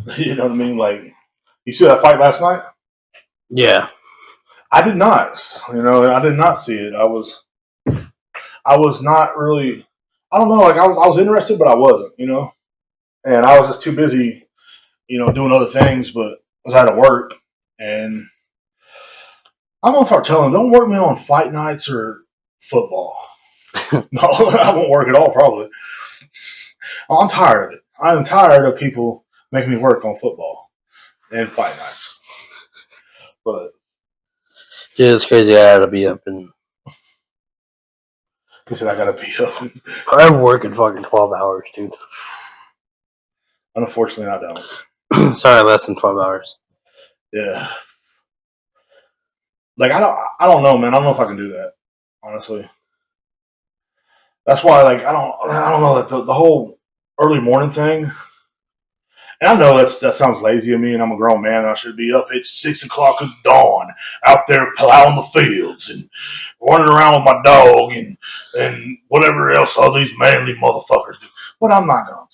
saying? You know what I mean? Like, you see that fight last night? Yeah, I did not. You know, I did not see it. I was not really. I don't know. Like, I was interested, but I wasn't. You know, and I was just too busy, you know, doing other things. But I was out of work, and I'm gonna start telling them, don't work me on fight nights or football. No, I won't work at all. Probably. I'm tired of it. I'm tired of people making me work on football and fight nights. But yeah, it's crazy. I had to be up and. He said I gotta be up. I'm working fucking 12 hours, dude. Unfortunately, I don't. Sorry, less than 12 hours. Yeah. Like I don't know, man. I don't know if I can do that. Honestly. That's why, like, I don't know, like the whole early morning thing. And I know that sounds lazy of me, and I'm a grown man. And I should be up at 6 o'clock at dawn, out there plowing the fields and running around with my dog and whatever else all these manly motherfuckers do. But I'm not going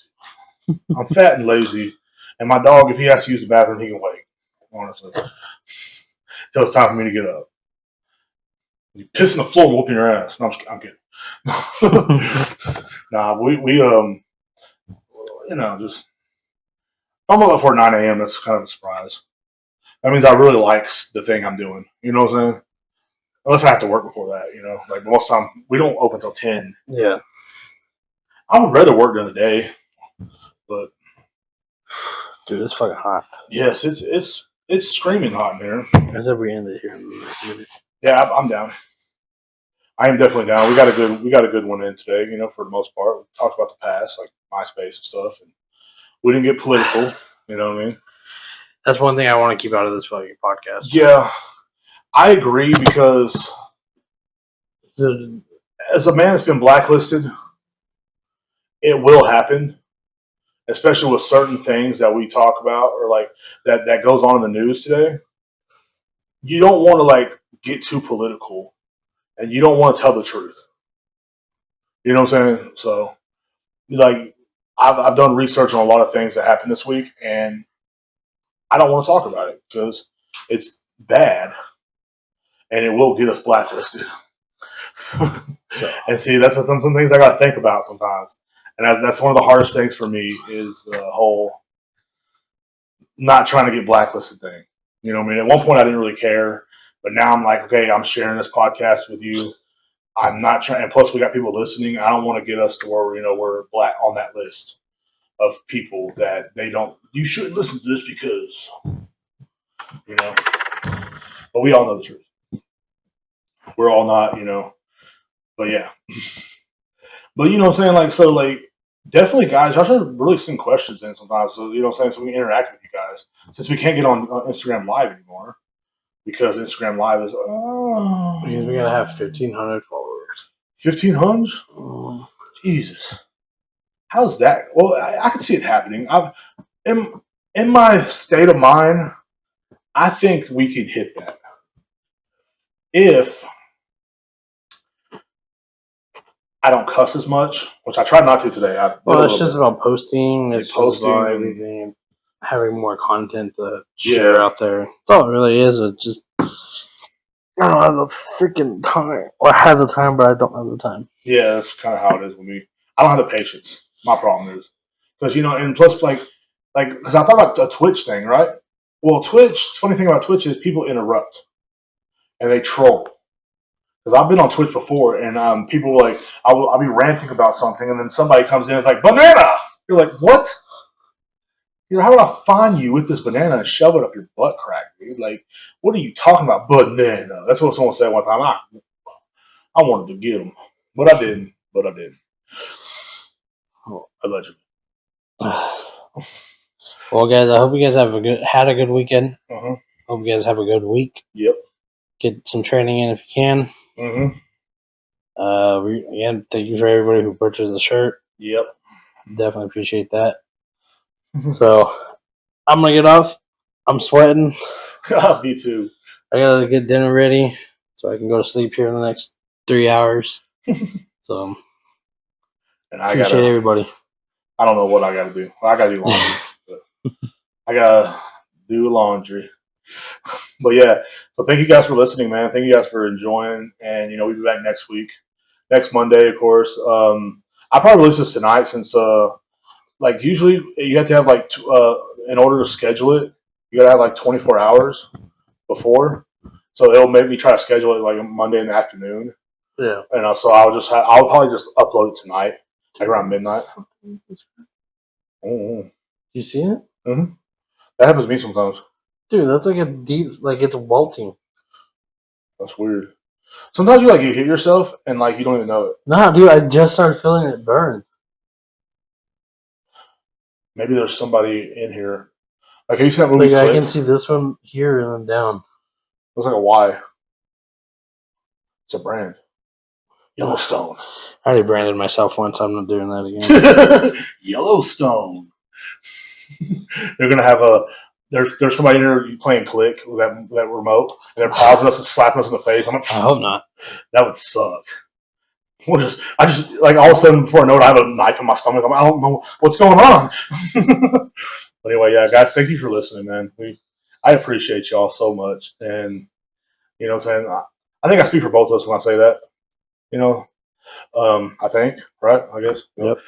to. I'm fat and lazy, and my dog, if he has to use the bathroom, he can wait. Honestly, until it's time for me to get up. You piss on the floor, and whooping your ass. No, I'm kidding. Nah, we you know, just. I'm up before 9 a.m. That's kind of a surprise. That means I really like the thing I'm doing. You know what I'm saying? Unless I have to work before that, you know. Like most time, we don't open till 10. Yeah. I would rather work during the day, but dude, it's fucking hot. Yes, it's screaming hot in here. As if we ended here. Yeah, I'm down. I am definitely down. We got a good one in today. You know, for the most part, we talked about the past, like MySpace and stuff, and we didn't get political. You know what I mean? That's one thing I want to keep out of this fucking podcast. Yeah, I agree because as a man that's been blacklisted, it will happen, especially with certain things that we talk about or like that goes on in the news today. You don't want to like get too political, and you don't want to tell the truth. You know what I'm saying? So, like, I've done research on a lot of things that happened this week, and I don't want to talk about it because it's bad, and it will get us blacklisted. And see, that's some things I got to think about sometimes, and that's one of the hardest things for me is the whole not trying to get blacklisted thing. You know what I mean? At one point, I didn't really care, but now I'm like, okay, I'm sharing this podcast with you. I'm not trying, and plus we got people listening. I don't want to get us to where we're black on that list of people that they don't. You shouldn't listen to this because, you know. But we all know the truth. We're all not, you know. But yeah. But you know what I'm saying? Like, so, like, definitely, guys, y'all should really send questions in sometimes. So, you know what I'm saying? So we can interact with you guys. Since we can't get on Instagram Live anymore. because Instagram Live is Because we gotta have 1,500 followers. 1,500. Jesus, how's that? Well, I can see it happening. In my state of mind, I think we could hit that if I don't cuss as much, which I tried not to today. Well, it's just about posting. It's posting just about and- everything. Having more content to share out there. That's all it really is. It's just I don't have the freaking time. Or I have the time, but I don't have the time. Yeah, that's kind of how it is with me. I don't have the patience. My problem is because and plus like because I thought about the Twitch thing, right? Well, Twitch. Funny thing about Twitch is people interrupt and they troll. Because I've been on Twitch before, and people like I'll be ranting about something, and then somebody comes in and is like, "Banana!" You're like, "What?" How would I find you with this banana and shove it up your butt crack, dude? Like, what are you talking about, banana? That's what someone said one time. I wanted to get him, but I didn't. Allegedly. Well, guys, I hope you guys had a good weekend. Uh-huh. Hope you guys have a good week. Yep. Get some training in if you can. Mm-hmm. Again, thank you for everybody who purchased the shirt. Yep. Definitely appreciate that. So, I'm gonna get off. I'm sweating. Me too. I gotta get dinner ready so I can go to sleep here in the next 3 hours. So, And I appreciate everybody. I don't know what I gotta do. I gotta do laundry. I gotta do laundry. But yeah, so thank you guys for listening, man. Thank you guys for enjoying, and we'll be back next week, next Monday, of course. I probably release this tonight since usually you have to have in order to schedule it, you gotta have 24 hours before. So it'll make me try to schedule it like Monday in the afternoon. Yeah. And so I'll probably just upload it tonight, like around midnight. Mm-hmm. You see it? Mm-hmm. That happens to me sometimes. Dude, that's like a deep, like it's welting. That's weird. Sometimes you hit yourself and you don't even know it. Nah, dude, I just started feeling it burn. Maybe there's somebody in here. Like, have you seen that movie? I can see this one here and then down. Looks like a Y. It's a brand. Yellowstone. I already branded myself once. I'm not doing that again. Yellowstone. They're gonna have There's somebody in here playing Click with that remote, and they're pausing us and slapping us in the face. I'm like, I hope not. That would suck. I just all of a sudden before I know it, I have a knife in my stomach. I don't know what's going on. But anyway, yeah, guys, thank you for listening, man. I appreciate y'all so much, and what I'm saying, I think I speak for both of us when I say that. I think, right? I guess. Yep.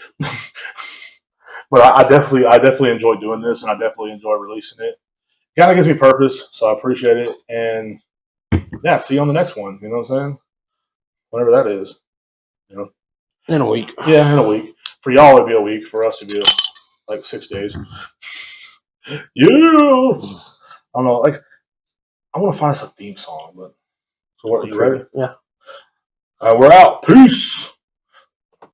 But I definitely enjoy doing this, and I definitely enjoy releasing it. It kind of gives me purpose, so I appreciate it. And yeah, see you on the next one. You know what I'm saying? Whenever that is. In a week. Yeah, in a week. For y'all, it'd be a week. For us, it'd be 6 days. Yeah. I don't know. I want to find us a theme song, but so what? You ready? Yeah. We're out. Peace.